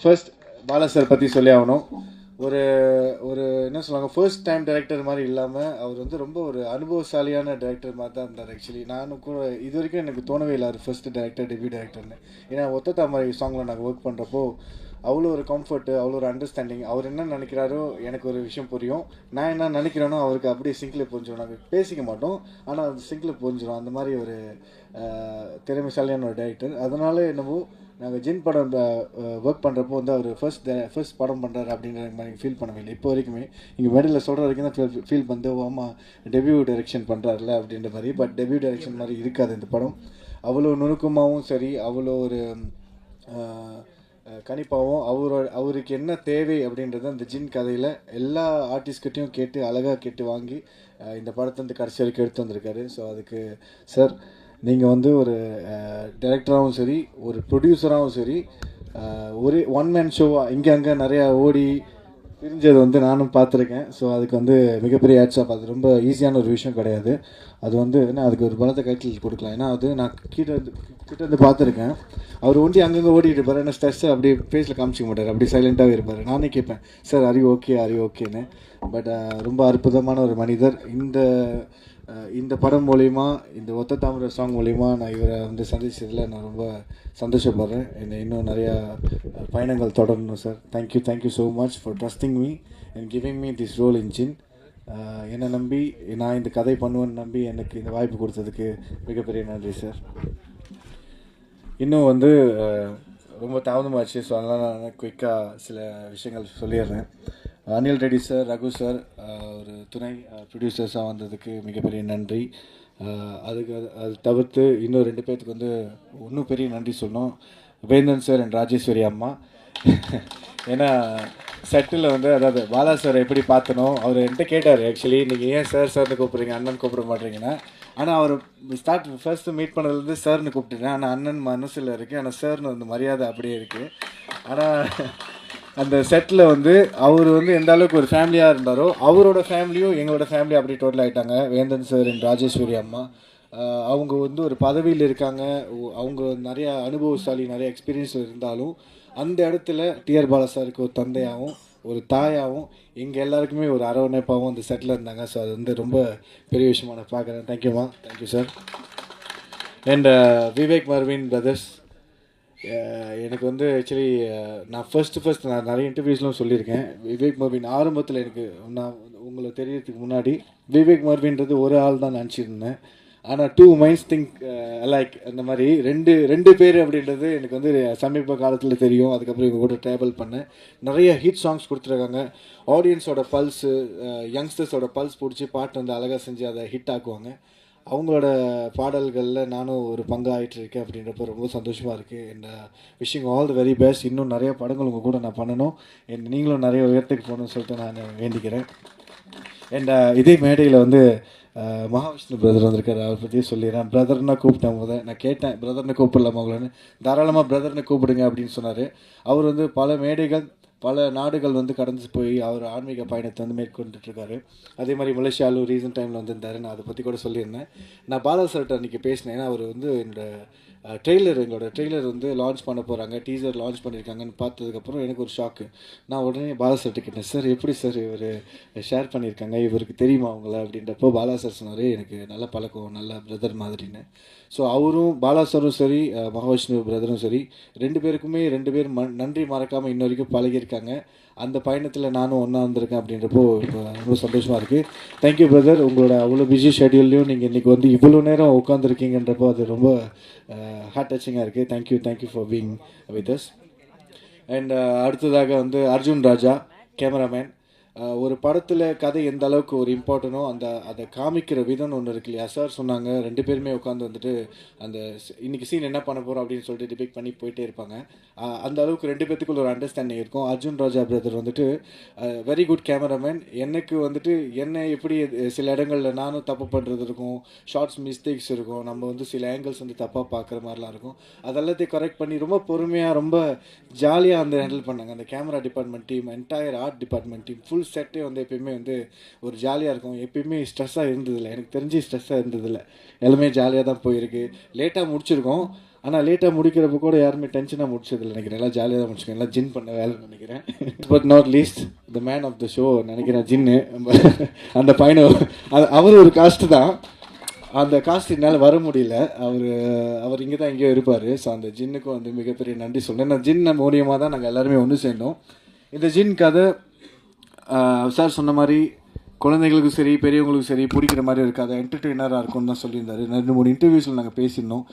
First Bala sir பற்றி சொல்லி ஆகணும். ஒரு ஒரு என்ன சொல்லுவாங்க, ஃபர்ஸ்ட் டைம் டைரக்டர் மாதிரி இல்லாமல் அவர் வந்து ரொம்ப ஒரு அனுபவசாலியான டைரக்டர் மாதிரி தான் இருந்தார். ஆக்சுவலி நானும் கூட இது வரைக்கும் எனக்கு தோணவே இல்லை அவர் ஃபர்ஸ்ட் டைரக்டர் டெபியூ டைரக்டர்னு. ஏன்னா ஒத்த தாமரை சாங்கில் நாங்கள் ஒர்க் பண்ணுறப்போ அவ்வளோ ஒரு கம்ஃபர்ட்டு, அவ்வளோ ஒரு அண்டர்ஸ்டாண்டிங். அவர் என்ன நினைக்கிறாரோ எனக்கு ஒரு விஷயம் புரியும், நான் என்ன நினைக்கிறேனோ அவருக்கு அப்படியே சிங்கில் புரிஞ்சிடும். நாங்கள் பேசிக்க மாட்டோம், ஆனால் அது சிங்கில் புரிஞ்சிடும். அந்த மாதிரி ஒரு திறமைசாலியான ஒரு டைரக்டர். அதனால என்னவோ நாங்கள் ஜின் படம் ஒர்க் பண்ணுறப்போ வந்து அவர் ஃபர்ஸ்ட் படம் பண்ணுறாரு அப்படின்ற மாதிரி ஃபீல் பண்ணவே இல்லை இப்போ வரைக்குமே. இங்கே மேடையில் சொல்கிற வரைக்கும் தான் ஃபீல் பண்ணி ஆமாம் டெபியூ டைரெக்ஷன் பண்ணுறாருல அப்படின்ற மாதிரி. பட் டெபியூ டைரெக்ஷன் மாதிரி இருக்காது இந்த படம். அவ்வளோ நுணுக்கமாகவும் சரி, அவ்வளோ ஒரு கணிப்பாகவும் அவருக்கு என்ன தேவை அப்படின்றத அந்த ஜின் கதையில் எல்லா ஆர்டிஸ்ட்கிட்டையும் கேட்டு அழகாக கேட்டு வாங்கி இந்த படத்தை வந்து கடைசி வரைக்கும் எடுத்து வந்திருக்காரு. ஸோ அதுக்கு சார் நீங்கள் வந்து ஒரு டைரக்டராகவும் சரி, ஒரு ப்ரொடியூசராகவும் சரி, ஒரே ஒன் மேன் ஷோவாக இங்கே அங்கே நிறையா ஓடி பிரிஞ்சது வந்து நானும் பார்த்துருக்கேன். ஸோ அதுக்கு வந்து மிகப்பெரிய ஹேட்ஸ் ஆஃப். அது ரொம்ப ஈஸியான ஒரு விஷயம் கிடையாது. அது வந்து என்ன, அதுக்கு ஒரு பலத்தை கைட்டில் கொடுக்கலாம். ஏன்னா அது நான் கிட்ட வந்து பார்த்துருக்கேன். அவர் ஒண்டி அங்கங்கே ஓடிட்டு இருப்பார். ஏன்னா ஸ்ட்ரெஸ்ஸை அப்படியே ஃபேஸில் காமிச்சிக்க மாட்டார், அப்படி சைலண்ட்டாகவே இருப்பார். நானே கேட்பேன், சார் அறி ஓகேன்னு. பட் ரொம்ப அற்புதமான ஒரு மனிதர். இந்த படம் மூலிமா, இந்த ஒத்த தாமரை சாங் மூலிமா நான் இவரை வந்து சந்திச்சதில் நான் ரொம்ப சந்தோஷப்படுறேன். என்னை இன்னும் நிறையா பயணங்கள் தொடரணும் சார். Thank you so much for trusting me and giving me this role in Jin. என்னை நம்பி நான் இந்த கதை பண்ணுவேன்னு நம்பி எனக்கு இந்த வாய்ப்பு கொடுத்ததுக்கு மிகப்பெரிய நன்றி சார். இன்னும் வந்து ரொம்ப தாமதமாச்சு. ஸோ அதனால் நான் குயிக்காக சில விஷயங்கள் சொல்லிடுறேன். அனில் ரெட்டி சார், ரகு சார் ஒரு துணை ப்ரொடியூசர்ஸாக வந்ததுக்கு மிகப்பெரிய நன்றி. அது தவிர்த்து இன்னும் 2 பேர்த்துக்கு வந்து இன்னும் பெரிய நன்றி சொல்லணும். வேந்தன் சார் அண்ட் ராஜேஸ்வரி அம்மா. ஏன்னா செட்டில் வந்து அதாவது பாலா சார் எப்படி பார்த்தனோ அவர் என்கிட்ட கேட்டார், ஆக்சுவலி நீங்கள் ஏன் சார்னு கூப்பிட்றீங்க, அண்ணன் கூப்பிட மாட்டீங்கன்னா. ஆனால் அவர் ஃபர்ஸ்ட்டு மீட் பண்ணதுலேருந்து சார்னு கூப்பிட்டுருக்கேன். ஆனால் அண்ணன் மனசில் இருக்குது, ஆனால் சார்னு வந்து மரியாதை அப்படியே இருக்குது. ஆனால் அந்த செட்டில் வந்து அவர் வந்து எந்த அளவுக்கு ஒரு ஃபேமிலியாக இருந்தாரோ அவரோட ஃபேமிலியும் எங்களோட ஃபேமிலி அப்படி டோட்டல் ஆகிட்டாங்க. வேந்தன் சார் அண்ட் ராஜேஸ்வரி அம்மா அவங்க வந்து ஒரு பதவியில் இருக்காங்க. அவங்க நிறையா அனுபவசாலி, நிறைய எக்ஸ்பீரியன்ஸ் இருந்தாலும் அந்த இடத்துல டிஆர் பாலா சாருக்கு ஒரு தந்தையாகவும் ஒரு தாயாகவும் எங்கள் எல்லாருக்குமே ஒரு அரவணைப்பாகவும் அந்த செட்டில் இருந்தாங்க. ஸோ அது வந்து ரொம்ப பெரிய விஷயமா நான் பார்க்குறேன். தேங்க்யூம்மா. Thank you sir. And Vivek Marvin brothers, எனக்கு வந்து ஆக்சுவலி நான் ஃபர்ஸ்ட் நான் நிறைய இன்டர்வியூஸ்லாம் சொல்லியிருக்கேன். விவேக் மர்வின் ஆரம்பத்தில் எனக்கு நான் உங்களை தெரியறதுக்கு முன்னாடி விவேக் மர்வின்றது ஒரு ஆள் தான் நினச்சிருந்தேன். ஆனால் 2 minds think alike அந்த மாதிரி ரெண்டு பேர் அப்படின்றது எனக்கு வந்து சமீப காலத்தில் தெரியும். அதுக்கப்புறம் இவங்க கூட ட்ராவல் பண்ணேன். நிறைய ஹிட் சாங்ஸ் கொடுத்துருக்காங்க. ஆடியன்ஸோட பல்ஸு, யங்ஸ்டர்ஸோட பல்ஸ் பிடிச்சி பாட்டு வந்து அழகாக செஞ்சு அதை ஹிட் ஆக்குவாங்க. அவங்களோட பாடல்களில் நானும் ஒரு பங்காகிட்டு இருக்கேன் அப்படின்றப்ப ரொம்ப சந்தோஷமாக இருக்குது. And wishing all the very best. இன்னும் நிறைய படங்கள் உங்கள் கூட நான் பண்ணணும், நீங்களும் நிறைய உயரத்துக்கு போகணும்னு சொல்லிட்டு நான் வேண்டிக்கிறேன். அண்ட் இதே மேடையில் வந்து மகாவிஷ்ணு பிரதர் வந்திருக்காரு. அவரை பற்றியே சொல்லிடுறேன். பிரதர்னா கூப்பிட்டேன். நான் கேட்டேன், பிரதர்னு கூப்பிடலாமா உங்களன்னு. தாராளமாக பிரதர்னு கூப்பிடுங்க அப்படின்னு சொன்னார். அவர் வந்து பல மேடைகள், பல நாடுகள் வந்து கடந்து போய் அவர் ஆன்மீக பயணத்தை வந்து மேற்கொண்டுட்ருக்காரு. அதே மாதிரி மலேசியாவில் ரீசன்ட் டைமில் வந்திருந்தார். நான் அதை பற்றி கூட சொல்லியிருந்தேன். நான் பாலா சார்கிட்ட அன்றைக்கி பேசினேன். ஏன்னா அவர் வந்து எங்களோட ட்ரெய்லர் வந்து லான்ச் பண்ண போகிறாங்க, டீசர் லான்ச் பண்ணியிருக்காங்கன்னு பார்த்ததுக்கப்புறம் எனக்கு ஒரு ஷாக்கு. நான் உடனே பாலா சார்கிட்ட கேட்டேன், சார் எப்படி சார் இவர் ஷேர் பண்ணியிருக்காங்க, இவருக்கு தெரியுமா அவங்கள அப்படின்றப்போ பாலா சார் சொன்னார், எனக்கு நல்ல பழக்கம், நல்ல பிரதர் மாதிரின்னு. ஸோ அவரும் பாலா சாரும் சரி, மகாவிஷ்ணு பிரதரும் சரி, 2 பேருக்குமே 2 பேர் நன்றி மறக்காமல் இன்ன வரைக்கும் பழகியிருக்காங்க. அந்த பயணத்தில் நானும் ஒன்றா வந்திருக்கேன் அப்படின்றப்போ இப்போ ரொம்ப சந்தோஷமாக இருக்குது. Thank you brother. உங்களோட அவ்வளோ பிஸி ஷெட்யூல்லையும் நீங்கள் இன்றைக்கி வந்து இவ்வளோ நேரம் உட்காந்துருக்கீங்கன்றப்போ அது ரொம்ப ஹார்ட் டச்சிங்காக இருக்குது. Thank you for being with us. And அடுத்ததாக வந்து அர்ஜுன் ராஜா, கேமராமேன். ஒரு படத்தில் கதை எந்த அளவுக்கு ஒரு இம்பார்ட்டனோ அதை காமிக்கிற விதம்னு ஒன்று இருக்கு இல்லையா. சார் சொன்னாங்க 2 பேருமே உட்காந்து வந்துட்டு அந்த இன்றைக்கி சீன் என்ன பண்ண போகிறோம் அப்படின்னு சொல்லிட்டு டிபேட் பண்ணி போயிட்டே இருப்பாங்க. அந்த அளவுக்கு 2 பேர்த்துக்குள்ள ஒரு அண்டர்ஸ்டாண்டிங் இருக்கும். அர்ஜுன் ராஜா பிரதர் வந்துட்டு வெரி குட் கேமராமேன். எனக்கு வந்துட்டு என்ன எப்படி சில இடங்களில் நானும் தப்பு பண்ணுறது இருக்கும், ஷார்ட்ஸ் மிஸ்டேக்ஸ் இருக்கும், நம்ம வந்து சில ஆங்கிள்ஸ் வந்து தப்பாக பார்க்குற மாதிரிலாம் இருக்கும். அதெல்லாத்தையும் கரெக்ட் பண்ணி ரொம்ப பொறுமையாக ரொம்ப ஜாலியாக வந்து ஹேண்டில் பண்ணாங்க. அந்த camera department team, entire art department team, full செட்டே வந்து எப்பயுமே வந்து ஒரு ஜாலியாக இருக்கும். எப்பயுமே ஸ்ட்ரெஸ்ஸாக இருந்ததில்லை, எனக்கு தெரிஞ்சு ஸ்ட்ரெஸ்ஸாக இருந்ததில்லை. எல்லாமே ஜாலியாக தான் போயிருக்கு. லேட்டாக முடிச்சிருக்கோம், ஆனால் லேட்டாக முடிக்கிறப்ப கூட யாருமே டென்ஷனாக முடிச்சதில்லை நினைக்கிறேன். எல்லாம் ஜாலியாக தான் முடிச்சுக்கேன். எல்லாம் ஜின் பண்ண வேலைன்னு நினைக்கிறேன். But not least the man of the show நினைக்கிறேன் ஜின்னு. அந்த பையனை அவர் ஒரு காஸ்ட்டு தான். அந்த காஸ்ட் என்னால் வர முடியல. அவர் இங்கே தான் எங்கேயோ இருப்பார். ஸோ அந்த ஜின்னுக்கும் வந்து மிகப்பெரிய நன்றி சொல்கிறேன். நான் ஜின் மூலியமாக தான் நாங்கள் எல்லாருமே ஒன்று சேர்ந்தோம். இந்த ஜின் கதை சார் சொன்ன மாதிரி குழந்தைங்களுக்கும் சரி பெரியவங்களுக்கும் சரி பிடிக்கிற மாதிரி ஒரு கதை, என்டர்டெய்னராக இருக்கும்னு தான் சொல்லியிருந்தாரு. 2-3 இன்டர்வியூஸில் நாங்கள் பேசியிருந்தோம்.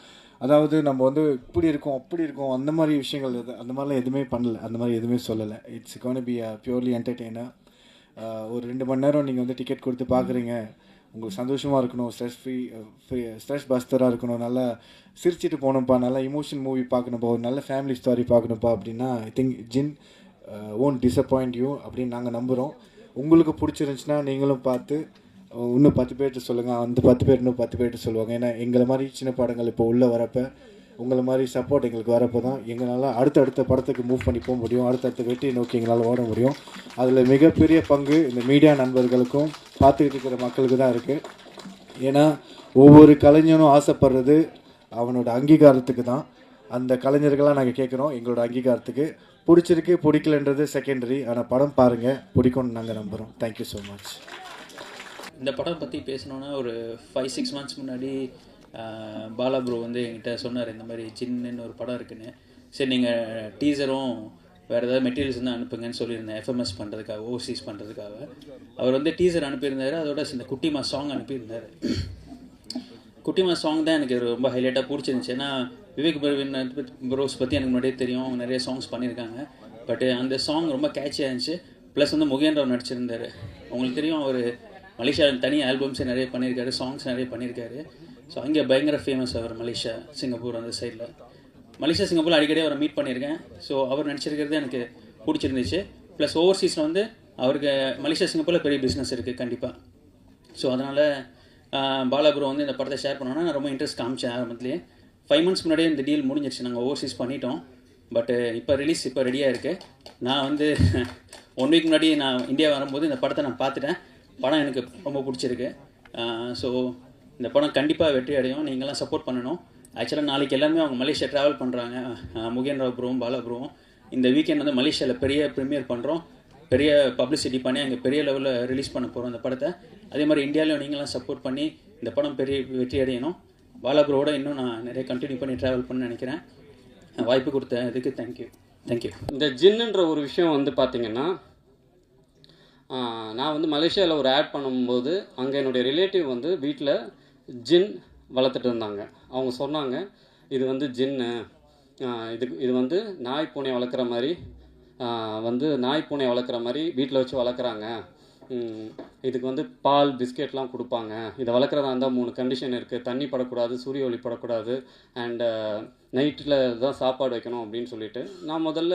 அதாவது நம்ம வந்து இப்படி இருக்கோம் அப்படி இருக்கோம் அந்த மாதிரி விஷயங்கள் அந்த மாதிரிலாம் எதுவுமே பண்ணல, அந்த மாதிரி எதுவுமே சொல்லலை. It's gonna be purely entertainer. ஒரு 2 மணி நேரம் நீங்கள் வந்து டிக்கெட் கொடுத்து பார்க்குறீங்க, உங்களுக்கு சந்தோஷமாக இருக்கணும், ஸ்ட்ரெஸ் பஸ்டராக இருக்கணும், நல்லா சிரிச்சிட்டு போகணும்ப்பா, நல்லா இமோஷன் மூவி பார்க்கணும்ப்பா, ஒரு நல்ல ஃபேமிலி ஸ்டோரி பார்க்கணும்ப்பா அப்படின்னா I think Jinn won't disappoint you அப்படின்னு நாங்கள் நம்புகிறோம். உங்களுக்கு பிடிச்சிருந்துச்சுன்னா நீங்களும் பார்த்து இன்னும் 10 பேர்கிட்ட சொல்லுங்கள். அந்த 10 பேர் இன்னும் 10 பேர்கிட்ட சொல்லுவாங்க. ஏன்னா எங்களை மாதிரி சின்ன படங்கள் இப்போ உள்ளே வரப்போ உங்களை மாதிரி சப்போர்ட் எங்களுக்கு வரப்போ தான் எங்களால் அடுத்தடுத்த படத்துக்கு மூவ் பண்ணி போக முடியும், அடுத்தடுத்த வெற்றியை நோக்கி எங்களால் ஓட முடியும். அதில் மிகப்பெரிய பங்கு இந்த மீடியா நண்பர்களுக்கும் பார்த்துக்கிட்டு இருக்கிற மக்களுக்கு தான் இருக்குது. ஏன்னா ஒவ்வொரு கலைஞனும் ஆசைப்படுறது அவனோட அங்கீகாரத்துக்கு தான். அந்த கலைஞர்களாக நாங்கள் கேட்குறோம் எங்களோட அங்கீகாரத்துக்கு. பிடிச்சிருக்கு பிடிக்கலன்றது செகண்டரி, ஆனால் படம் பாருங்கள், பிடிக்கும்னு நாங்கள் நம்புகிறோம். Thank you so much. இந்த படம் பற்றி பேசணுன்னா ஒரு 5-6 மந்த்ஸ் முன்னாடி பாலா ப்ரோ வந்து என்கிட்ட சொன்னார், இந்த மாதிரி ஜின்னு ஒரு படம் இருக்குன்னு. சரி நீங்கள் டீசரும் வேறு ஏதாவது மெட்டீரியல்ஸ் இருந்தால் அனுப்புங்கன்னு சொல்லியிருந்தேன், எஃப்எம்எஸ் பண்ணுறதுக்காக, ஓவர்சீஸ் பண்ணுறதுக்காக. அவர் வந்து டீசர் அனுப்பியிருந்தார், அதோட இந்த குட்டிமா சாங் அனுப்பியிருந்தார். குட்டிமா சாங் தான் எனக்கு ரொம்ப ஹைலைட்டாக பிடிச்சிருந்துச்சு. ஏன்னா விவேக் பிரவீன் ப்ரோஸ் பற்றி எனக்கு முன்னாடியே தெரியும், அவங்க நிறைய சாங்ஸ் பண்ணியிருக்காங்க. பட் அந்த சாங் ரொம்ப கேட்சியாக இருந்துச்சு. ப்ளஸ் வந்து முகேன் ராவ் நடிச்சிருந்தார். உங்களுக்கு தெரியும், அவர் மலேசியாவில் தனி ஆல்பம்ஸே நிறைய பண்ணியிருக்காரு, சாங்ஸ் நிறைய பண்ணியிருக்காரு. ஸோ அங்கே பயங்கர ஃபேமஸ் அவர் மலேசியா சிங்கப்பூர் அந்த சைடில். மலேசியா சிங்கப்பூரில் அடிக்கடி அவரை மீட் பண்ணியிருக்கேன். ஸோ அவர் நடிச்சிருக்கிறது எனக்கு பிடிச்சிருந்துச்சு. ப்ளஸ் ஓவர்சீஸில் வந்து அவருக்கு மலேசியா சிங்கப்பூரில் பெரிய பிஸ்னஸ் இருக்குது கண்டிப்பாக. ஸோ அதனால் பாலா ப்ரோ வந்து இந்த படத்தை ஷேர் பண்ணோன்னா நான் ரொம்ப இன்ட்ரெஸ்ட் காமிச்சேன் ஆரம்பத்துலேயே. 5 மந்த்ஸ் முன்னாடியே இந்த டீல் முடிஞ்சிருச்சு, நாங்கள் ஓவர்சீஸ் பண்ணிட்டோம். பட்டு இப்போ ரிலீஸ் இப்போ ரெடியாக இருக்குது. நான் வந்து 1 வீக் முன்னாடி நான் இந்தியா வரும்போது இந்த படத்தை நான் பார்த்துட்டேன். படம் எனக்கு ரொம்ப பிடிச்சிருக்கு. ஸோ இந்த படம் கண்டிப்பாக வெற்றி அடையும், நீங்களாம் சப்போர்ட் பண்ணணும். ஆக்சுவலாக நாளைக்கு எல்லாருமே அவங்க மலேசியா ட்ராவல் பண்ணுறாங்க, முகேன் ராவ் ப்ரோவும் பாலா ப்ரோவும். இந்த வீக்கெண்ட் வந்து மலேசியாவில் பெரிய ப்ரீமியர் பண்ணுறோம், பெரிய பப்ளிசிட்டி பண்ணி அங்கே பெரிய லெவலில் ரிலீஸ் பண்ண போகிறோம் இந்த படத்தை. அதே மாதிரி இந்தியாவிலையும் நீங்களாம் சப்போர்ட் பண்ணி இந்த படம் பெரிய வெற்றி அடையணும். பாலா ப்ரோவோட இன்னும் நான் நிறைய கண்டினியூ பண்ணி ட்ராவல் பண்ண நினைக்கிறேன். வாய்ப்பு கொடுத்த இதுக்கு தேங்க்யூ. இந்த ஜின்னுன்ற ஒரு விஷயம் வந்து பார்த்திங்கன்னா, நான் வந்து மலேசியாவில் ஒரு ஆட் பண்ணும்போது அங்கே என்னுடைய ரிலேட்டிவ் வந்து வீட்டில் ஜின் வளர்த்துட்டு இருந்தாங்க. அவங்க சொன்னாங்க, இது வந்து ஜின்னு, இது வந்து நாய் பூனை வளர்க்குற மாதிரி வீட்டில் வச்சு வளர்க்குறாங்க. இதுக்கு வந்து பால் பிஸ்கெட்லாம் கொடுப்பாங்க. இதை வளர்க்குறதா இருந்தால் 3 கண்டிஷன் இருக்குது. தண்ணி படக்கூடாது, சூரிய ஒளி படக்கூடாது, அண்டு நைட்டில் தான் சாப்பாடு வைக்கணும் அப்படின்னு சொல்லிட்டு நான் முதல்ல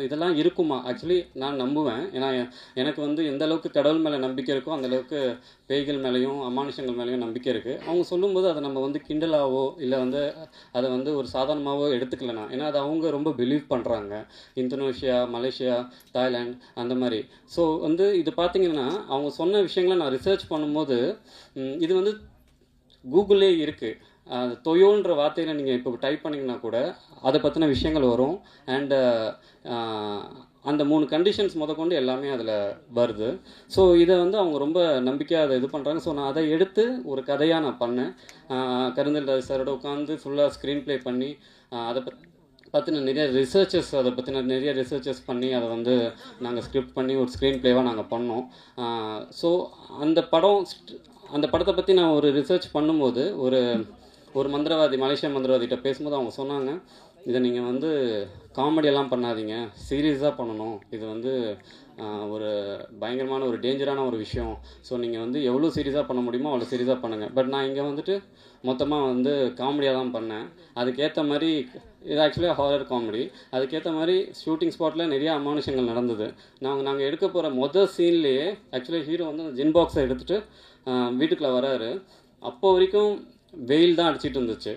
இதெல்லாம் இருக்குமா ஆக்சுவலி நான் நம்புவேன். ஏன்னா எனக்கு வந்து எந்த அளவுக்கு கடவுள் மேலே நம்பிக்கை இருக்கோ அந்தளவுக்கு பேய்கள் மேலேயும் அமானுஷங்கள் மேலேயும் நம்பிக்கை இருக்குது. அவங்க சொல்லும்போது அதை நம்ம வந்து கிண்டலாவோ இல்லை வந்து அதை வந்து ஒரு சாதாரணமாகவோ எடுத்துக்கலண்ணா. ஏன்னா அதை அவங்க ரொம்ப பிலீவ் பண்ணுறாங்க. இந்தோனேஷியா, மலேசியா, தாய்லாந்து அந்த மாதிரி. ஸோ வந்து இது பார்த்திங்கன்னா அவங்க சொன்ன விஷயங்களை நான் ரிசர்ச் பண்ணும்போது இது வந்து கூகுளே இருக்குது. தொயோன்ற வார்த்தையில் நீங்கள் இப்போ டைப் பண்ணிங்கன்னா கூட அதை பற்றின விஷயங்கள் வரும். அண்டு அந்த 3 கண்டிஷன்ஸ் முதற்கொண்டு எல்லாமே அதில் வருது. ஸோ இதை வந்து அவங்க ரொம்ப நம்பிக்கையாக அதை இது பண்ணுறாங்க. ஸோ நான் அதை எடுத்து ஒரு கதையாக நான் பண்ணேன். கருந்தல் ராஜ் சாரோட உட்காந்து ஃபுல்லாக ஸ்க்ரீன் ப்ளே பண்ணி அதை பற்றின நிறைய ரிசர்ச்சஸ் பண்ணி அதை வந்து நாங்கள் ஸ்கிரிப்ட் பண்ணி ஒரு ஸ்க்ரீன் ப்ளேவாக நாங்கள் பண்ணோம். ஸோ அந்த படத்தை பற்றி நான் ஒரு ரிசர்ச் பண்ணும்போது ஒரு மந்திரவாதி, மலேசியா மந்திரவாதிகிட்ட பேசும்போது அவங்க சொன்னாங்க, இதை நீங்கள் வந்து காமெடியெல்லாம் பண்ணாதீங்க, சீரியஸாக பண்ணணும். இது வந்து ஒரு பயங்கரமான ஒரு டேஞ்சரான ஒரு விஷயம். ஸோ நீங்கள் வந்து எவ்வளோ சீரியஸாக பண்ண முடியுமோ அவ்வளோ சீரியஸாக பண்ணுங்கள். பட் நான் இங்கே வந்துட்டு மொத்தமாக வந்து காமெடியாக தான் பண்ணேன். அதுக்கேற்ற மாதிரி இது ஆக்சுவலியாக ஹாரர் காமெடி. அதுக்கேற்ற மாதிரி ஷூட்டிங் ஸ்பாட்டில் நிறைய அமானுஷங்கள் நடந்தது. நாங்கள் எடுக்க போகிற மொதல் சீன்லேயே ஆக்சுவலி ஹீரோ வந்து அந்த ஜின் பாக்ஸை எடுத்துகிட்டு வீட்டுக்குள்ளே வராரு. அப்போ வரைக்கும் வெயில் தான் அடிச்சிட்டு இருந்துச்சு.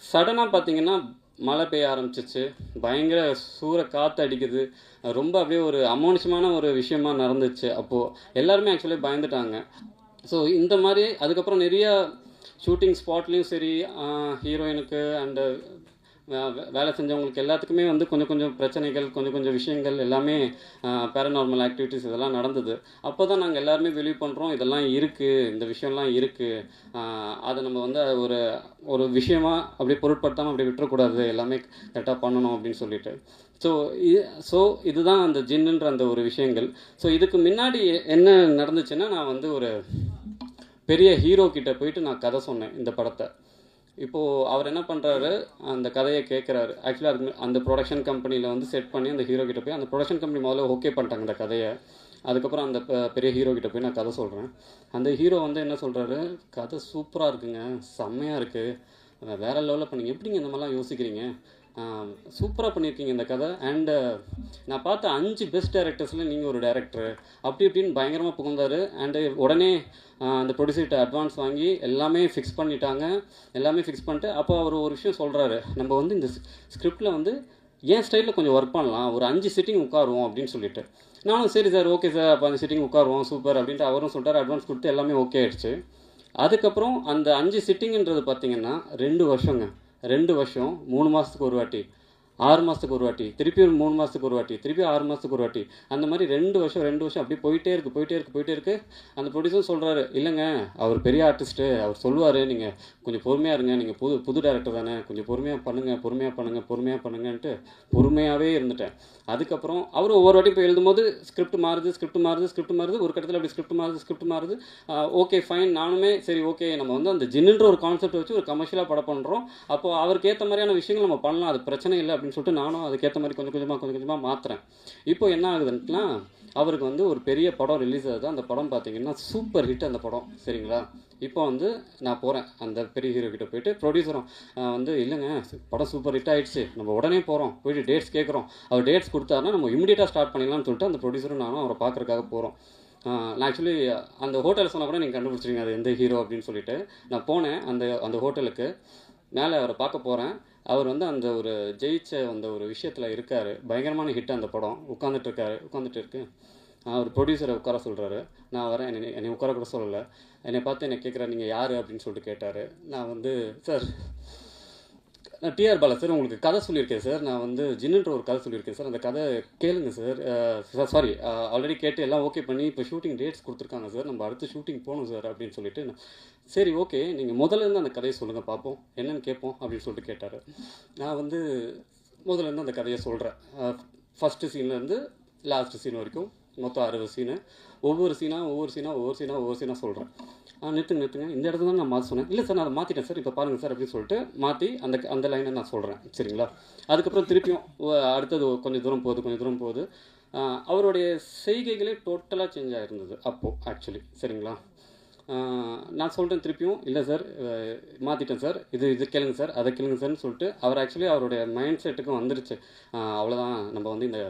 சடனாக பார்த்தீங்கன்னா மழை பெய்ய ஆரம்பிச்சிச்சு, பயங்கர சூற காற்று அடிக்குது, ரொம்ப அப்படியே ஒரு அமானுஷமான ஒரு விஷயமா நடந்துச்சு. அப்போது எல்லாருமே ஆக்சுவலி பயந்துட்டாங்க. ஸோ இந்த மாதிரி அதுக்கப்புறம் நிறையா ஷூட்டிங் ஸ்பாட்லேயும் சரி, ஹீரோயினுக்கு அண்டு வேலை செஞ்சவங்களுக்கு எல்லாத்துக்குமே வந்து கொஞ்சம் கொஞ்சம் பிரச்சனைகள், கொஞ்சம் கொஞ்சம் விஷயங்கள் எல்லாமே பேரநார்மல் ஆக்டிவிட்டீஸ் இதெல்லாம் நடந்தது. அப்போ தான் நாங்கள் எல்லாருமே பிலீவ் பண்ணுறோம், இதெல்லாம் இருக்குது, இந்த விஷயம்லாம் இருக்குது, அதை நம்ம வந்து ஒரு ஒரு விஷயமா அப்படியே பொருட்படுத்தாமல் அப்படியே விட்டுறக்கூடாது, எல்லாமே கரெக்டாக பண்ணணும் அப்படின்னு சொல்லிட்டு. ஸோ ஸோ இதுதான் அந்த ஜின்னுன்ற அந்த ஒரு விஷயங்கள். ஸோ இதுக்கு முன்னாடி என்ன நடந்துச்சுன்னா, நான் வந்து ஒரு பெரிய ஹீரோ கிட்ட போயிட்டு நான் கதை சொன்னேன் இந்த படத்தை. இப்போது அவர் என்ன பண்ணுறாரு, அந்த கதையை கேட்குறாரு. ஆக்சுவலாக அதுக்கு அந்த ப்ரொடக்ஷன் கம்பெனியில் வந்து செட் பண்ணி அந்த ஹீரோ கிட்ட போய், அந்த ப்ரொடக்ஷன் கம்பெனி முதல்ல ஓகே பண்ணிட்டாங்க இந்த கதையை. அதுக்கப்புறம் அந்த பெரிய ஹீரோ கிட்ட போய் நான் கதை சொல்கிறேன். அந்த ஹீரோ வந்து என்ன சொல்கிறாரு, கதை சூப்பராக இருக்குங்க, செம்மையாக இருக்குது, வேறு லெவலில் பண்ணீங்க, எப்படிங்க இந்த மாதிரிலாம் யோசிக்கிறீங்க, சூப்பராக பண்ணியிருக்கீங்க இந்த கதை, அண்டு நான் பார்த்த 5 பெஸ்ட் டேரக்டர்ஸில் நீங்கள் ஒரு டேரக்டர், அப்படி இப்படின்னு பயங்கரமாக புகுந்தார். அண்டு உடனே அந்த ப்ரொடியூசர்கிட்ட அட்வான்ஸ் வாங்கி எல்லாமே ஃபிக்ஸ் பண்ணிட்டாங்க. எல்லாமே ஃபிக்ஸ் பண்ணிட்டு அப்போ அவர் ஒரு விஷயம் சொல்கிறாரு, நம்ம வந்து இந்த ஸ்கிரிப்டில் வந்து என் ஸ்டைலில் கொஞ்சம் ஒர்க் பண்ணலாம், ஒரு 5 சிட்டிங் உட்காருவோம் அப்படின்னு சொல்லிட்டு. நானும் சரி சார், ஓகே சார், அப்போ அந்த சிட்டிங் உட்காருவோம், சூப்பர் அப்படின்ட்டு அவரும் சொல்லிட்டார். அட்வான்ஸ் கொடுத்து எல்லாமே ஓகே ஆகிடுச்சு. அதுக்கப்புறம் அந்த 5 சிட்டிங்கிறது பார்த்திங்கன்னா 2 வருஷங்க. 2 வருஷம், 3 மாதத்துக்கு ஒரு வாட்டி, 6 மாதத்துக்கு ஒரு வாட்டி, திருப்பி 3 மாதத்துக்கு ஒரு வாட்டி, திருப்பி 6 மாதத்துக்கு ஒரு வாட்டி, அந்த மாதிரி 2 வருஷம் அப்படியே போயிட்டே இருக்குது. அந்த ப்ரொடியூசரும் சொல்கிறாரு, இல்லைங்க அவர் பெரிய ஆர்டிஸ்ட்டு, அவர் சொல்லுவார், நீங்கள் கொஞ்சம் பொறுமையாக இருங்க, நீங்கள் புது டேரக்டர் தானே, கொஞ்சம் பொறுமையாக பண்ணுங்கன்ட்டு பொறுமையாகவே இருந்துட்டேன். அதுக்கப்புறம் அவர் ஒவ்வொரு வாட்டி போய் எழுதும்போது ஸ்கிரிப்ட் மாறுது, ஒரு கட்டத்தில் அப்படி ஸ்கிரிப்ட் மாறுது. ஓகே ஃபைன், நானுமே சரி ஓகே, நம்ம வந்து அந்த ஜின்னுன்ற ஒரு கான்செப்ட் வச்சு ஒரு கமர்ஷியலாக படம் பண்ணுறோம், அப்போது அவருக்கு ஏற்ற மாதிரியான விஷயங்கள் நம்ம பண்ணலாம், அது பிரச்சனை இல்லை அப்படின்னு சொல்லிட்டு நானும் அதுக்கேற்ற மாதிரி கொஞ்சம் கொஞ்சமாக மாற்றுறேன். இப்போ என்ன ஆகுதுன்னா, அவருக்கு வந்து ஒரு பெரிய படம் ரிலீஸ் ஆகுது. அந்த படம் பார்த்தீங்கன்னா சூப்பர் ஹிட் அந்த படம், சரிங்களா. இப்போ வந்து நான் போகிறேன் அந்த பெரிய ஹீரோ கிட்ட போயிட்டு, ப்ரொடியூசரும் வந்து இல்லைங்க படம் சூப்பர் ஹிட் ஆகிடுச்சு, நம்ம உடனே போகிறோம், போயிட்டு டேட்ஸ் கேட்குறோம், அவர் டேட்ஸ் கொடுத்தாருன்னா நம்ம இமீடியட்டாக ஸ்டார்ட் பண்ணிடலாம்னு சொல்லிட்டு அந்த ப்ரொடியூசரும் நானும் அவரை பார்க்குறதுக்காக போகிறோம். நான் ஆக்சுவலி அந்த ஹோட்டல் சொன்னால் கூட நீங்கள் கண்டுபிடிச்சிருங்க அது எந்த ஹீரோ அப்படின்னு சொல்லிட்டு. நான் போனேன் அந்த ஹோட்டலுக்கு, மேலே அவரை பார்க்க போகிறேன். அவர் வந்து அந்த ஒரு ஜெயிச்ச அந்த ஒரு விஷயத்தில் இருக்கார், பயங்கரமான ஹிட் அந்த படம். உட்காந்துட்டு இருக்கு. அவர் ப்ரொடியூசரை உட்கார சொல்கிறாரு. நான் வரேன், என்னை உட்கார கூட சொல்லலை. என்னை பார்த்து என்னை கேட்குறாரு, நீங்கள் யார் அப்படின்னு சொல்லிட்டு கேட்டார். நான் வந்து சார், நான் டிஆர் பாலா சார், உங்களுக்கு கதை சொல்லியிருக்கேன் சார், நான் வந்து ஜின்னுன்ற ஒரு கதை சொல்லியிருக்கேன் சார், அந்த கதை கேளுங்க சார். சாரி, ஆல்ரெடி கேட்டு எல்லாம் ஓகே பண்ணி இப்போ ஷூட்டிங் டேட்ஸ் கொடுத்துருக்காங்க சார், நம்ம அடுத்து ஷூட்டிங் போகணும் சார் அப்படின்னு சொல்லிட்டு, சரி ஓகே நீங்கள் முதல்ல இருந்து அந்த கதையை சொல்லுங்கள் பார்ப்போம், என்னென்னு கேட்போம் அப்படின்னு சொல்லிட்டு கேட்டார். நான் வந்து முதல்ல இருந்து அந்த கதையை சொல்கிறேன். ஃபஸ்ட்டு சீன்லேருந்து லாஸ்ட்டு சீன் வரைக்கும் மொத்தம் 60 சீனு. ஒவ்வொரு சீனாக சொல்கிறேன். நிறுத்துங்க, இந்த இடத்துல தான் நான் மாற்ற சொன்னேன். இல்லை சார், நான் அதை மாற்றிட்டேன் சார், இப்போ பாருங்கள் சார் அப்படின்னு சொல்லிட்டு மாற்றி அந்த லைனை நான் சொல்கிறேன், சரிங்களா. அதுக்கப்புறம் திருப்பியும் அடுத்தது கொஞ்சம் தூரம் போகுது. அவருடைய செய்கைகளே டோட்டலாக சேஞ்ச் ஆகிருந்தது அப்போது ஆக்சுவலி, சரிங்களா. நான் சொல்கிறேன் திருப்பியும், இல்லை சார் மாற்றிட்டேன் சார், இது கேளுங்க சார், அதை கேளுங்க சார்னு சொல்லிட்டு அவர் ஆக்சுவலி அவருடைய மைண்ட் செட்டுக்கும் வந்துருச்சு. அவ்வளோதான், நம்ம வந்து இந்த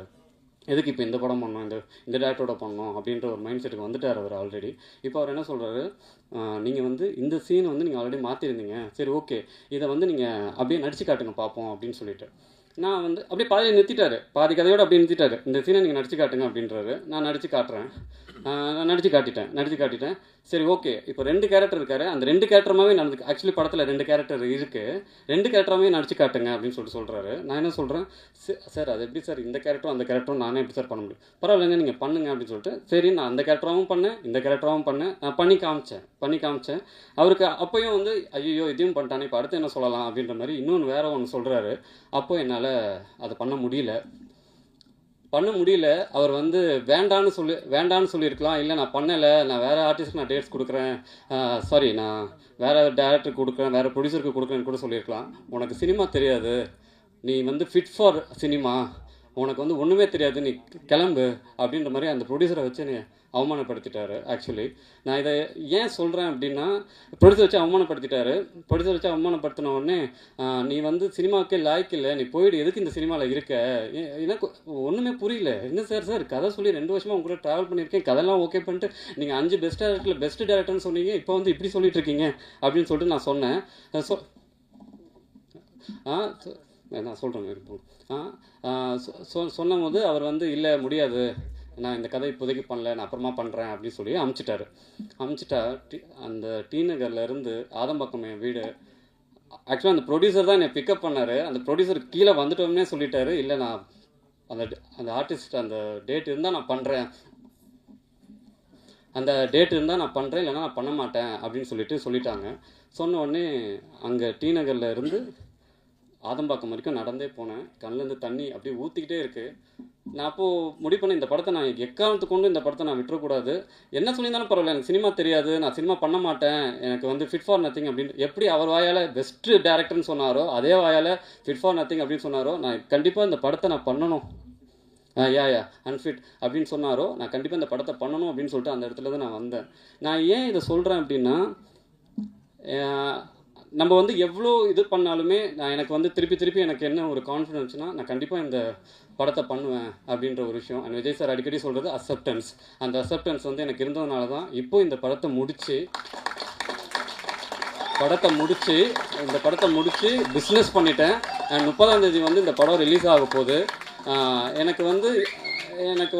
எதுக்கு இப்போ இந்த படம் பண்ணோம், இந்த டேரக்டரோட பண்ணோம் அப்படின்ற ஒரு மைண்ட் செட்டுக்கு வந்துட்டார் அவர் ஆல்ரெடி. இப்போ அவர் என்ன சொல்கிறாரு, நீங்கள் வந்து இந்த சீனை வந்து நீங்கள் ஆல்ரெடி மாற்றிருந்தீங்க, சரி ஓகே இதை வந்து நீங்கள் அப்படியே நடிச்சு காட்டுங்க பார்ப்போம் அப்படின்னு சொல்லிட்டு. நான் வந்து அப்படியே பாதியில் நிறுத்திட்டாரு, பாதி கதையோடு அப்படியே நிறுத்திட்டாரு. இந்த சீனை நீங்கள் நடிச்சு காட்டுங்க அப்படின்றாரு. நான் நடிச்சு காட்டிட்டேன். சரி ஓகே, இப்போ 2 கேரக்டர் இருக்காரு, அந்த 2 கேரக்டருமாவே நடந்து, ஆக்சுவலி படத்தில் 2 கேரக்டர் இருக்குது, 2 கேரக்டராகவே நடிச்சு காட்டுங்க அப்படின்னு சொல்கிறாரு. நான் என்ன சொல்கிறேன், சார் அது எப்படி சார், இந்த கேரக்டரும் அந்த கேரக்டரும் நானே எப்படி சார் பண்ண முடியும், பரவாயில்லைங்க நீங்கள் பண்ணுங்க அப்படின்னு சொல்லிட்டு, சரி நான் அந்த கேரக்டராகவும் பண்ணேன், இந்த கேரக்டராகவும் பண்ணேன், நான் பண்ணி காமிச்சேன். அவருக்கு அப்போயும் வந்து ஐயோ இதையும் பண்ணிட்டானே, இப்போ அடுத்து என்ன சொல்லலாம் அப்படின்ற மாதிரி இன்னொன்று வேறு ஒன்று சொல்கிறாரு. அப்போ என்னால் அதை பண்ண முடியல. அவர் வந்து வேண்டான்னு சொல்லியிருக்கலாம், இல்லை நான் பண்ணலை, நான் வேறு ஆர்டிஸ்ட்டுக்கு நான் டேட்ஸ் கொடுக்குறேன், சாரி நான் வேறு டேரக்டருக்கு கொடுக்குறேன், வேறு ப்ரொடியூசருக்கு கொடுக்குறேன்னு கூட சொல்லியிருக்கலாம். உனக்கு சினிமா தெரியாது, நீ வந்து ஃபிட் ஃபார் சினிமா, உனக்கு வந்து ஒன்றுமே தெரியாது, நீ கிளம்பு அப்படின்ற மாதிரி அந்த ப்ரொடியூசரை வச்சு நீ அவமானப்படுத்திட்டாரு. ஆக்சுவலி நான் இதை ஏன் சொல்கிறேன் அப்படின்னா, ப்ரொடியூசர் வச்சு அவமானப்படுத்தின உடனே நீ வந்து சினிமாவுக்கே லாய்க்கு இல்லை, நீ போயிடு, எதுக்கு இந்த சினிமாவில் இருக்க, எனக்கு ஒன்றுமே புரியல. என்ன சார் கதை சொல்லி 2 வருஷமாக உங்க கூட ட்ராவல் பண்ணியிருக்கேன், கதையெல்லாம் ஓகே பண்ணிட்டு நீங்கள் 5 பெஸ்ட் டேரக்டர்னு சொன்னீங்க, இப்போ வந்து இப்படி சொல்லிட்டு இருக்கீங்க அப்படின்னு சொல்லிட்டு நான் சொன்னேன். நான் சொல்கிறேன். சொன்னபோது அவர் வந்து இல்லை முடியாது, நான் இந்த கதை இப்போதைக்கு பண்ணல, நான் அப்புறமா பண்ணுறேன் அப்படின்னு சொல்லி அமுச்சிட்டா. அந்த டி நகர்லேருந்து ஆதம்பாக்கம் என் வீடு, ஆக்சுவலாக அந்த ப்ரொடியூசர் தான் என்னை பிக்கப் பண்ணார். அந்த ப்ரொடியூசர் கீழே வந்துட்டோம்னே சொல்லிட்டாரு, இல்லை நான் அந்த அந்த ஆர்டிஸ்ட் அந்த டேட் இருந்தால் நான் பண்ணுறேன், அந்த டேட் இருந்தால் நான் பண்ணுறேன், இல்லைனா நான் பண்ண மாட்டேன் அப்படின்னு சொல்லிட்டாங்க. சொன்ன உடனே அங்கே டி நகரில் இருந்து ஆதம்பாக்கம் வரைக்கும் நடந்தே போனேன். கண்ணிலேருந்து தண்ணி அப்படியே ஊற்றிக்கிட்டே இருக்குது. நான் அப்போது முடிவு பண்ண இந்த படத்தை நான் எக்காரணத்துக்கு கொண்டு இந்த படத்தை நான் விட்டுறக்கூடாது. என்ன சொல்லியிருந்தாலும் பரவாயில்ல, எனக்கு சினிமா தெரியாது, நான் சினிமா பண்ண மாட்டேன், எனக்கு வந்து ஃபிட் ஃபார் நத்திங் அப்படின்னு எப்படி அவர் வாயால் பெஸ்ட்டு டேரக்டர்னு சொன்னாரோ அதே வாயால் ஃபிட் ஃபார் நத்திங் அப்படின்னு சொன்னாரோ, நான் கண்டிப்பாக இந்த படத்தை நான் பண்ணணும், யா அன்ஃபிட் அப்படின்னு சொன்னாரோ, நான் கண்டிப்பாக இந்த படத்தை பண்ணணும் அப்படின்னு சொல்லிட்டு அந்த இடத்துல தான் நான் வந்தேன். நான் ஏன் இதை சொல்கிறேன் அப்படின்னா, நம்ம வந்து எவ்வளோ இது பண்ணாலுமே எனக்கு வந்து திருப்பி எனக்கு என்ன ஒரு கான்ஃபிடென்ஸ்னா, நான் கண்டிப்பாக இந்த படத்தை பண்ணுவேன் அப்படின்ற ஒரு விஷயம். அண்ட் விஜய் சார் அடிக்கடி சொல்கிறது அக்செப்டன்ஸ். அந்த அக்செப்டன்ஸ் வந்து எனக்கு இருந்ததுனால தான் இப்போது இந்த படத்தை முடித்து பிஸ்னஸ் பண்ணிட்டேன். அண்ட் 30ஆம் தேதி வந்து இந்த படம் ரிலீஸ் ஆக போகுது. எனக்கு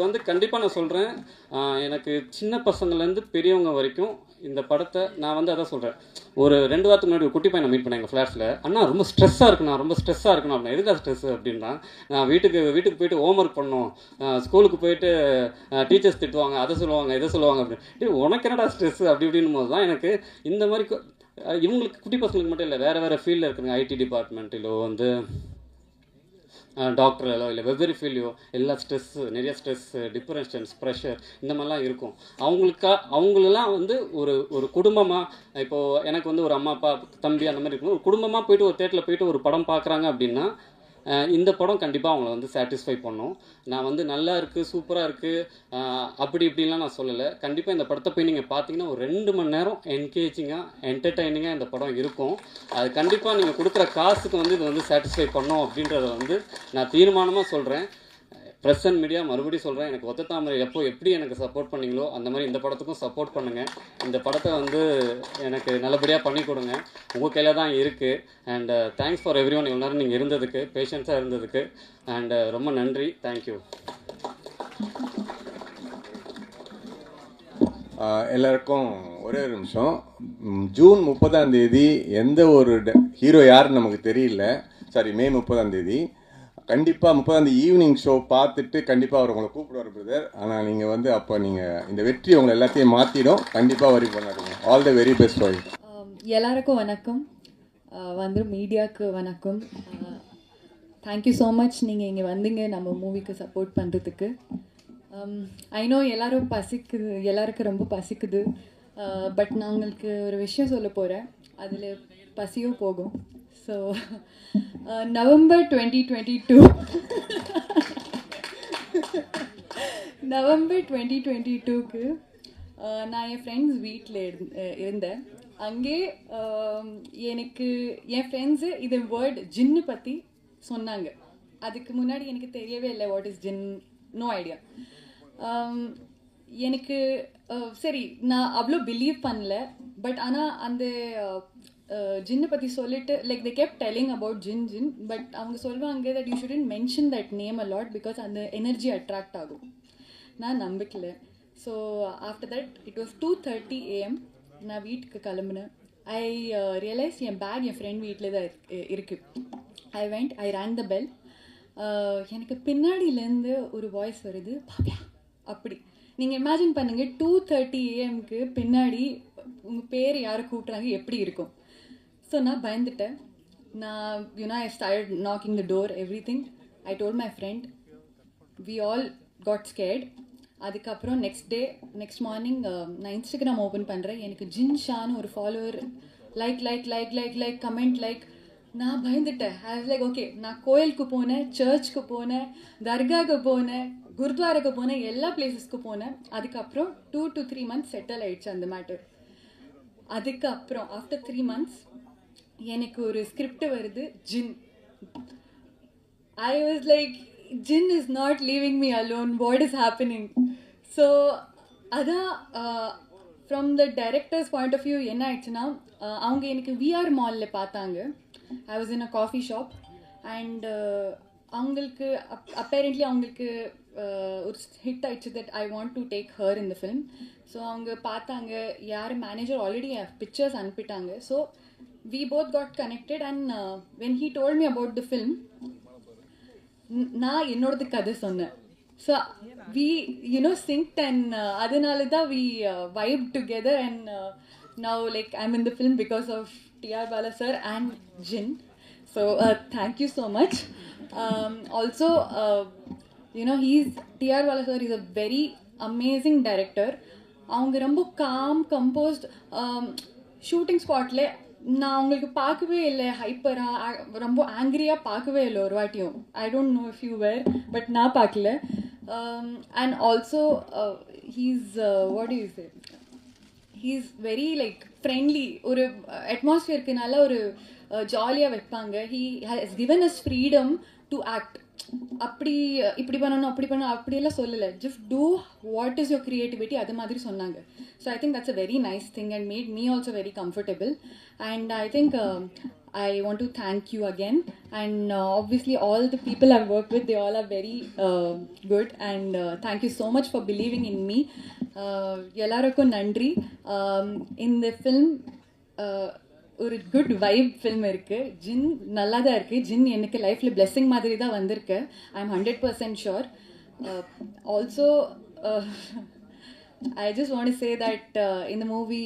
வந்து கண்டிப்பாக நான் சொல்கிறேன், எனக்கு சின்ன பசங்கள்லேருந்து பெரியவங்க வரைக்கும் இந்த படத்தை நான் வந்து அதான் சொல்கிறேன். ஒரு 2 வாரத்துக்கு முன்னாடி ஒரு குட்டி பையனை மீட் பண்ணேன் எங்கள் ஃப்ளாட்ஸில். அண்ணா ரொம்ப ஸ்ட்ரெஸ்ஸாக இருக்குண்ணா அப்படின்னா, எதுக்கா ஸ்ட்ரெஸ்ஸு அப்படின்னா, நான் வீட்டுக்கு போயிட்டு ஹோம் ஒர்க் பண்ணணும், ஸ்கூலுக்கு போயிட்டு டீச்சர்ஸ் திட்டுவாங்க, அதை சொல்லுவாங்க இதை சொல்லுவாங்க அப்படின்னு. உனக்கு என்னடா ஸ்ட்ரெஸ்ஸு அப்படி இப்படின்னு போது தான் எனக்கு இந்த மாதிரி இவங்களுக்கு குட்டி பசங்களுக்கு மட்டும் இல்லை, வேறு ஃபீல்டில் இருக்குதுங்க, ஐடி டிபார்ட்மெண்ட்டிலோ வந்து டாக்டரோ இல்லை வெவ்வேறு ஃபீல்டையோ எல்லா நிறைய ஸ்ட்ரெஸ்ஸு, டிப்ரெஷன்ஸ், ப்ரெஷர் இந்த மாதிரிலாம் இருக்கும். அவங்களெல்லாம் வந்து ஒரு குடும்பமாக, இப்போது எனக்கு வந்து ஒரு அம்மா அப்பா தம்பி அந்த மாதிரி இருக்கும், ஒரு குடும்பமாக போயிட்டு ஒரு தேட்டரில் போயிட்டு ஒரு படம் பார்க்குறாங்க அப்படின்னா இந்த படம் கண்டிப்பாக அவங்கள வந்து சாட்டிஸ்ஃபை பண்ணும். நான் வந்து நல்லா இருக்குது, சூப்பராக இருக்குது அப்படி இப்படின்லாம் நான் சொல்லலை. கண்டிப்பாக இந்த படத்தை போய் நீங்கள் பார்த்தீங்கன்னா ஒரு 2 மணி நேரம் என்கேஜிங்காக என்டர்டைனிங்காக இந்த படம் இருக்கும். அது கண்டிப்பாக நீங்கள் கொடுக்குற காசுக்கு வந்து இது வந்து சாட்டிஸ்ஃபை பண்ணும் அப்படின்றத வந்து நான் தீர்மானமாக சொல்கிறேன். ப்ரெஸ் அண்ட் மீடியா மறுபடியும் சொல்கிறேன், எனக்கு ஒத்த தாமரை எப்படி எனக்கு சப்போர்ட் பண்ணீங்களோ அந்த மாதிரி இந்த படத்துக்கும் சப்போர்ட் பண்ணுங்கள். இந்த படத்தை வந்து எனக்கு நல்லபடியாக பண்ணி கொடுங்க, உங்கள் கையில் தான் இருக்குது. And thanks for every one, இவ்வளோ நேரம் நீங்கள் இருந்ததுக்கு, பேஷன்ஸாக இருந்ததுக்கு. அண்ட் ரொம்ப நன்றி, தேங்க்யூ. எல்லாருக்கும் ஒரே ஒரு நிமிஷம். ஜூன் 30ஆம் தேதி எந்த ஒரு ஹீரோ யாருன்னு நமக்கு தெரியல, மே 30ஆம் தேதி கண்டிப்பாக 30ஆம் தேதி ஈவினிங் ஷோ பார்த்துட்டு கண்டிப்பாக அவர் உங்களை கூப்பிடுவார் பிரதர். ஆனால் நீங்கள் வந்து அப்போ நீங்கள் இந்த வெற்றி உங்களை எல்லாத்தையும் மாற்றிடும், கண்டிப்பாக வரி பண்ணாருங்க. All the very best for you. எல்லாருக்கும் வணக்கம், வந்து மீடியாவுக்கு வணக்கம். தேங்க்யூ ஸோ மச், நீங்கள் இங்கே வந்தீங்க நம்ம மூவிக்கு சப்போர்ட் பண்ணுறதுக்கு. ஐ நோ எல்லாருக்கும் ரொம்ப பசிக்குது. பட் நான் உங்களுக்கு ஒரு விஷயம் சொல்ல போகிறேன், அதில் பசியும் போகும். ஸோ நவம்பர் 2022க்கு நான் என் ஃப்ரெண்ட்ஸ் வீட்டில் இருந்தேன். அங்கே எனக்கு என் ஃப்ரெண்ட்ஸு இது வேர்ட் ஜின்னு பற்றி சொன்னாங்க. அதுக்கு முன்னாடி எனக்கு தெரியவே இல்லை what is Jinn, no idea. எனக்கு சரி நான் அவ்வளோ பிலீவ் பண்ணல. பட் ஆனால் அந்த ஜின்னை பற்றி சொல்லிட்டு like they kept telling about Jin but அவங்க சொல்லுவாங்க that you shouldn't mention that name a lot because அந்த எனர்ஜி அட்ராக்ட் ஆகும். நான் நம்பிக்கல. So after that it was 2:30 AM. நான் வீட்டுக்கு கிளம்புனேன். ஐ ரியலைஸ் என் பேக் என் ஃப்ரெண்ட் வீட்டில் தான் இருக்குது. I rang the bell. எனக்கு பின்னாடியிலேருந்து ஒரு வாய்ஸ் வருது, பாப்பியா அப்படி. நீங்கள் இமேஜின் பண்ணுங்கள், 2:30 AM பின்னாடி உங்கள் பேர் யாரை கூப்பிட்றாங்க, எப்படி இருக்கும்? ஸோ நான் பயந்துட்டேன். I started knocking the door, everything. I told my friend. We all got scared. அதுக்கப்புறம் நெக்ஸ்ட் மார்னிங் நான் இன்ஸ்டாகிராம் ஓப்பன் பண்ணுறேன். எனக்கு ஜின் ஷான்னு ஒரு ஃபாலோவர் லைக் கமெண்ட் லைக். நான் பயந்துட்டேன். ஐ வாஸ் லைக் ஓகே, நான் கோயிலுக்கு போனேன், சர்ச்சுக்கு போனேன், தர்காவுக்கு போனேன், குருத்வாராக்கு போனேன், எல்லா பிளேசஸ்க்கு போனேன். அதுக்கப்புறம் 2 to 3 months செட்டில் ஆயிடுச்சு அந்த மேட்டர். அதுக்கப்புறம் ஆஃப்டர் 3 months எனக்கு ஒரு ஸ்கிரிப்ட் வருது, Jin. I was like, Jin is not leaving me alone, what is happening? So அதான் from the director's point of view என்ன ஆயிடுச்சுன்னா, அவங்க எனக்கு விஆர் மாலில் பார்த்தாங்க. I was in a coffee shop and அவங்களுக்கு அப்பேரண்ட்லி அவங்களுக்கு ஒரு ஹிட் ஆயிடுச்சு that I want to take her in the film. So அவங்க பார்த்தாங்க, யார் மேனேஜர் ஆல்ரெடி பிக்சர்ஸ் அனுப்பிட்டாங்க. So we both got connected, and when he told me about the film, நான் என்னோடது கதை சொன்னேன். ஸோ we synced, and அதனால தான் we vibed together, and now like I'm in the film because of T.R. Bala sir and Jin. So thank you so much. Also, T.R. Bala sir is a very amazing director. அவங்க ரொம்ப com compost. Shooting ஸ்பாட்டில் நான் அவங்களுக்கு பார்க்கவே இல்லை ஹைப்பராக ரொம்ப ஆங்க்ரியாக பார்க்கவே இல்லை ஒரு வாட்டியும். I don't know if you were, but நான் பார்க்கல. And also he's what you say, he's very like friendly. ஒரு அட்மாஸ்ஃபியருக்கு நல்ல ஒரு ஜாலியாக வைப்பாங்க. He has given us freedom to act. அப்படி இப்படி பண்ணணும் அப்படி பண்ணணும் அப்படியெல்லாம் சொல்லலை. Just do what is your creativity, அது மாதிரி சொன்னாங்க. So I think that's a very nice thing and made me also very comfortable. And I think I want to thank you again, and obviously all the people I've worked with, they all are very good, and thank you so much for believing in me. Ellarukku nandri. In the film ஒரு good vibe film இருக்குது. ஜின் நல்லா தான் இருக்குது. ஜின் எனக்கு லைஃப்பில் blessing மாதிரி தான் வந்திருக்கு. I am 100% sure. Also I just want to say that இந்த மூவி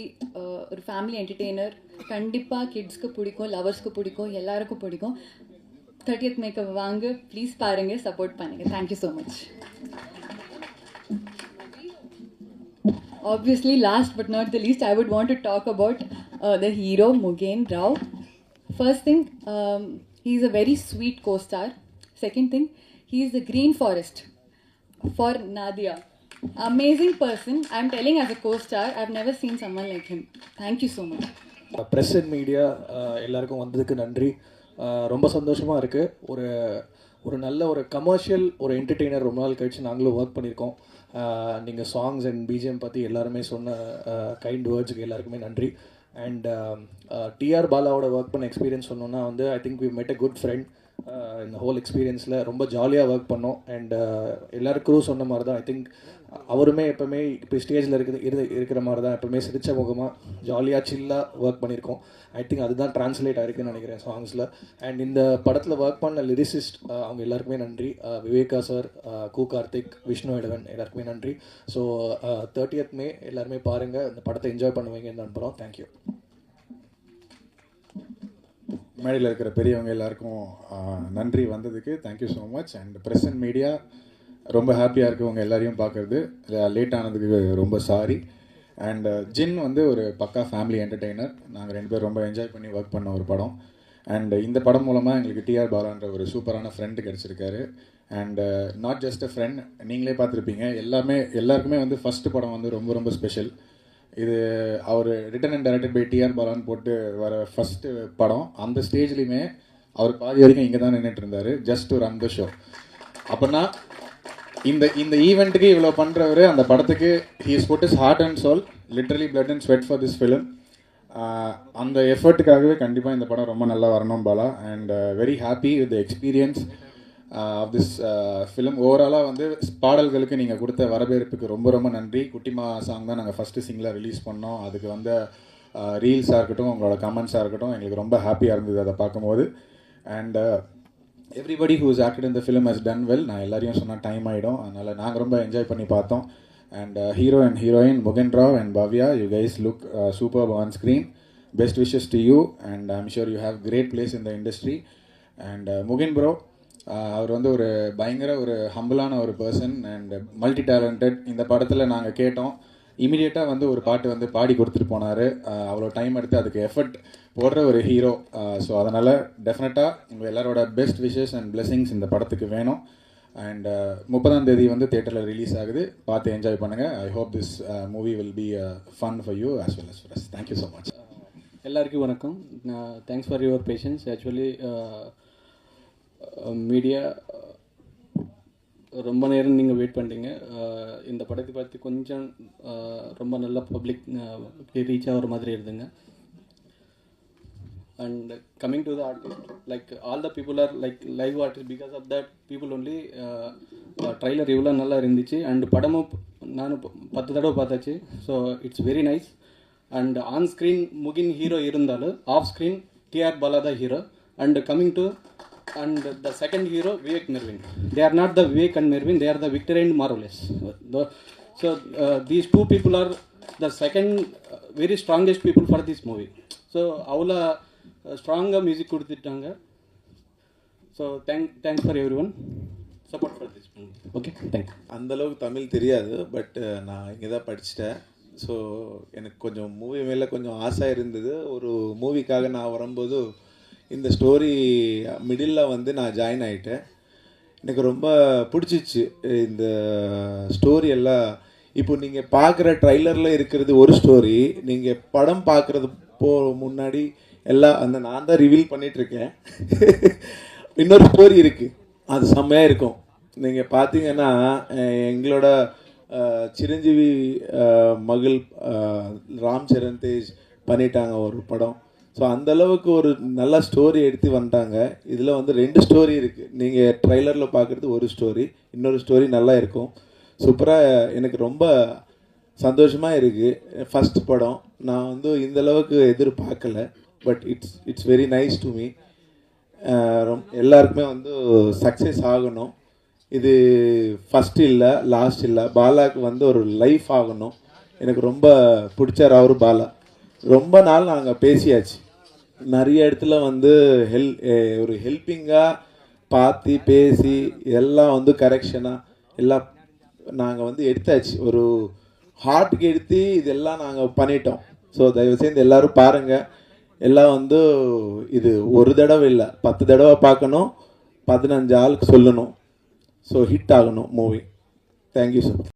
ஒரு ஃபேமிலி என்டர்டெய்னர். கண்டிப்பாக கிட்ஸ்க்கு பிடிக்கும், லவர்ஸ்க்கு பிடிக்கும், எல்லாருக்கும் பிடிக்கும். 30th மேக்கப் வாங்க, ப்ளீஸ் பாருங்கள், சப்போர்ட் பண்ணுங்கள். Thank you so much. Obviously, last but not the least, I would want to talk about the hero, Mugen Rao. First thing, he is a very sweet co-star. Second thing, he is the green forest for Nadia. Amazing person. I'm telling as a co-star, I've never seen someone like him. Thank you so much. Press and media எல்லாருக்கும் வந்ததுக்கு நன்றி. ரொம்ப சந்தோஷமாக இருக்குது. ஒரு நல்ல ஒரு commercial ஒரு என்டர்டெய்னர் ரொம்ப நாள் கழிச்சு நாங்களும் ஒர்க் பண்ணியிருக்கோம். நீங்கள் சாங்ஸ் அண்ட் பிஜிஎம் பற்றி எல்லாருமே சொன்ன கைண்ட் வேர்ட்ஸுக்கு எல்லாருக்குமே நன்றி. அண்ட் டிஆர் பாலாவோட ஒர்க் பண்ண எக்ஸ்பீரியன்ஸ் சொன்னோன்னா வந்து I think we met a good friend. இந்த ஹோல் எக்ஸ்பீரியன்ஸில் ரொம்ப ஜாலியாக ஒர்க் பண்ணோம். அண்ட் எல்லாருக்கும் சொன்ன மாதிரி தான் ஐ திங்க் அவருமே எப்போவுமே இப்போ ஸ்டேஜில் இருக்கிற மாதிரி தான் எப்போவுமே சிரிச்ச முகமாக ஜாலியாக சில்லாக ஒர்க் பண்ணியிருக்கோம். ஐ திங்க் அதுதான் ட்ரான்ஸ்லேட் ஆகிருக்குன்னு நினைக்கிறேன் சாங்ஸில். அண்ட் இந்த படத்தில் ஒர்க் பண்ண லிரிசிஸ்ட் அவங்க எல்லாருக்குமே நன்றி. விவேகா சார், கு கார்த்திக், விஷ்ணு இளவன் எல்லாருக்குமே நன்றி. ஸோ 30th மே எல்லாருமே பாருங்கள், இந்த படத்தை என்ஜாய் பண்ணுவீங்கன்னு நம்புகிறோம். தேங்க்யூ. மேடையில் இருக்கிற பெரியவங்க எல்லாருக்கும் நன்றி வந்ததுக்கு. Thank you so much. And press and media ரொம்ப ஹாப்பியாக இருக்குது உங்கள் எல்லாரையும் பார்க்குறது. லேட் ஆனதுக்கு ரொம்ப சாரி. அண்ட் ஜின் வந்து ஒரு பக்கா ஃபேமிலி என்டர்டெய்னர். நாங்கள் 2 பேர் ரொம்ப என்ஜாய் பண்ணி ஒர்க் பண்ண ஒரு படம். அண்ட் இந்த படம் மூலமாக எங்களுக்கு டிஆர் பாலான்ற ஒரு சூப்பரான ஃப்ரெண்டு கிடச்சிருக்காரு. And not just a friend, நீங்களே பார்த்துருப்பீங்க எல்லாருக்குமே வந்து ஃபஸ்ட்டு படம் வந்து ரொம்ப ரொம்ப ஸ்பெஷல். இது அவர் written and directed by TR பாலான்னு போட்டு வர ஃபஸ்ட்டு படம். அந்த ஸ்டேஜ்லேயுமே அவர் பாதி வரைக்கும் இங்கே தான் நின்றுட்டு இருந்தார், just to run the show. அப்படின்னா இந்த ஈவெண்ட்டுக்கு இவ்வளோ பண்ணுறவர், அந்த படத்துக்கு he's put his heart and soul, literally blood and sweat for this film. அந்த எஃபர்ட்டுக்காகவே கண்டிப்பாக இந்த படம் ரொம்ப நல்லா வரணும் Bala. And very happy with the experience of this film. ஓவராலாக வந்து பாடல்களுக்கு நீங்கள் கொடுத்த வரவேற்புக்கு ரொம்ப ரொம்ப நன்றி. குட்டிமா சாங் தான் நாங்கள் ஃபஸ்ட்டு சிங்கிளாக ரிலீஸ் பண்ணோம். அதுக்கு வந்து ரீல்ஸாக இருக்கட்டும், உங்களோட கமெண்ட்ஸாக இருக்கட்டும், எங்களுக்கு ரொம்ப ஹாப்பியாக இருந்தது அதை பார்க்கும்போது. And everybody who is acted in the film has done well. நான் எல்லாரையும் சொன்னால் டைம் ஆகிடும், அதனால் நாங்கள் ரொம்ப என்ஜாய் பண்ணி பார்த்தோம். And hero and heroine Mugen Rao and Bhavya, you guys look super on screen. Best wishes to you and I am sure you have great place in the industry. And Mugen bro, அவர் வந்து ஒரு பயங்கர ஒரு ஹம்பிளான ஒரு பர்சன் அண்ட் மல்டி டேலண்டட். இந்த படத்தில் நாங்கள் கேட்டோம், இமீடியட்டாக வந்து ஒரு பாட்டு வந்து பாடி கொடுத்துட்டு போனார். அவ்வளோ டைம் எடுத்து அதுக்கு எஃபர்ட் போடுற ஒரு ஹீரோ. ஸோ அதனால் டெஃபினட்டாக உங்கள் எல்லாரோட பெஸ்ட் விஷஸ் அண்ட் பிளெஸிங்ஸ் இந்த படத்துக்கு வேணும். அண்ட் 30ஆம் தேதி வந்து தியேட்டரில் ரிலீஸ் ஆகுது, பார்த்து என்ஜாய் பண்ணுங்கள். I hope this movie will be fun for you as well as for us. Thank you so much. எல்லாருக்கும் வணக்கம். Thanks for your patience. Actually media ரொம்ப நேரம் நீங்கள் வெயிட் பண்ணிட்டீங்க. இந்த படத்தை பற்றி கொஞ்சம் ரொம்ப நல்லா பப்ளிக் ரீச் ஆகிற மாதிரி இருந்துங்க. And coming to the artist, like all the people are like live artists. Because of that people only trailer இவ்வளோ நல்லா இருந்துச்சு. அண்ட் படமும் நானும் 10 தடவை பார்த்தாச்சு. So it's very nice. And on screen Mugen hero இருந்தாலும் ஆஃப் ஸ்க்ரீன் டிஆர் பாலா தான் hero. And coming to and the second hero Vivek Mervin. They are not the Vivek and Mervin, they are the Victor and Marvelous. So these two people are the second very strongest people for this movie. So avula strong music கொடுத்துட்டாங்க. So thanks for everyone support for this movie. Okay, thank you. அந்தளவுக்கு தமிழ் தெரியாது, but நான் இங்கே தான் படிச்சிட்டேன். So எனக்கு கொஞ்சம் movie மேலே கொஞ்சம் ஆசை இருந்தது. ஒரு மூவிக்காக நான் வரும்போது இந்த ஸ்டோரி மிடில் வந்து நான் ஜாயின் ஆகிட்டேன். எனக்கு ரொம்ப பிடிச்சிச்சு இந்த ஸ்டோரி எல்லாம். இப்போ நீங்கள் பார்க்குற ட்ரைலரில் இருக்கிறது ஒரு ஸ்டோரி, நீங்கள் படம் பார்க்குறது முன்னாடி எல்லாம் அந்த நான் தான் ரிவீல் பண்ணிகிட்ருக்கேன். இன்னொரு ஸ்டோரி இருக்குது, அது செம்மையாக இருக்கும். நீங்கள் பார்த்தீங்கன்னா எங்களோட சிரஞ்சீவி மகள் ராம் சரண் தேஜ் பண்ணிட்டாங்க ஒரு படம். ஸோ அந்தளவுக்கு ஒரு நல்ல ஸ்டோரி எடுத்து வந்துட்டாங்க. இதில் வந்து 2 ஸ்டோரி இருக்குது. நீங்கள் ட்ரைலரில் பார்க்குறது ஒரு ஸ்டோரி, இன்னொரு ஸ்டோரி நல்லா இருக்கும். சூப்பராக எனக்கு ரொம்ப சந்தோஷமாக இருக்குது. ஃபஸ்ட் படம் நான் வந்து இந்தளவுக்கு எதிர்பார்க்கல, but it's very nice to me. எல்லாருக்குமே வந்து சக்ஸஸ் ஆகணும். இது ஃபஸ்ட் இல்லை, லாஸ்ட் இல்லை. பாலாவுக்கு வந்து ஒரு லைஃப் ஆகணும். எனக்கு ரொம்ப பிடிச்சார் அவர் பாலா. ரொம்ப நாள் நாங்கள் பேசியாச்சு, நிறைய இடத்துல வந்து ஒரு ஹெல்ப்பிங்காக பார்த்து பேசி எல்லாம் வந்து கரெக்ஷனாக எல்லாம் நாங்கள் வந்து எடுத்தாச்சு. ஒரு ஹார்ட்டுக்கு எடுத்து இதெல்லாம் நாங்கள் பண்ணிட்டோம். ஸோ தயவுசெய்து எல்லோரும் பாருங்கள். எல்லாம் வந்து இது ஒரு தடவை இல்லை, 10 தடவை பார்க்கணும், 15 ஆளுக்கு சொல்லணும். ஸோ ஹிட் ஆகணும் மூவி. Thank you sir.